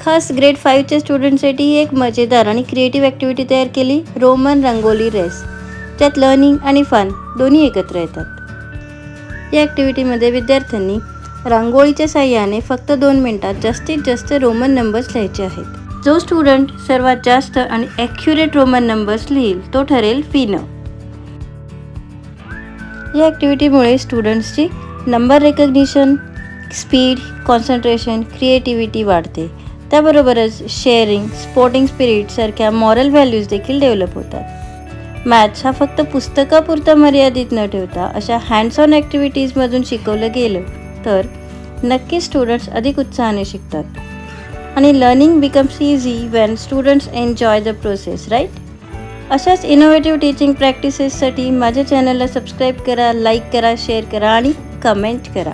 खास ग्रेड 5च्या स्टुडंटसाठी एक मजेदार आणि क्रिएटिव्ह ॲक्टिव्हिटी तयार केली, रोमन रंगोली रेस, ज्यात लर्निंग आणि फन दोन्ही एकत्र येतात. या ॲक्टिव्हिटीमध्ये विद्यार्थ्यांनी रांगोळीच्या साहाय्याने फक्त 2 मिनिटात जास्तीत जास्त रोमन नंबर्स लिहायचे आहेत. जो स्टुडंट सर्वात जास्त आणि ॲक्युरेट रोमन नंबर्स लिहिल तो ठरेल विनर. या ॲक्टिव्हिटीमुळे स्टुडंट्सची number recognition, speed, concentration, creativity वाढते. त्याबरोबरच शेअरिंग, स्पोर्टिंग स्पिरिट सारख्या मॉरल व्हॅल्यूज देखील डेव्हलप होतात. मॅथ्स हा फक्त पुस्तकापुरता मर्यादित न ठेवता अशा हँड्स ऑन ॲक्टिव्हिटीजमधून शिकवलं गेलं तर नक्कीच स्टुडंट्स अधिक उत्साहाने शिकतात. आणि learning becomes easy when students enjoy the process, right? अशाच इनोव्हेटिव्ह टीचिंग प्रॅक्टिसेससाठी माझ्या चॅनलला सबस्क्राईब करा, लाईक करा, शेअर करा आणि कमेंट करा.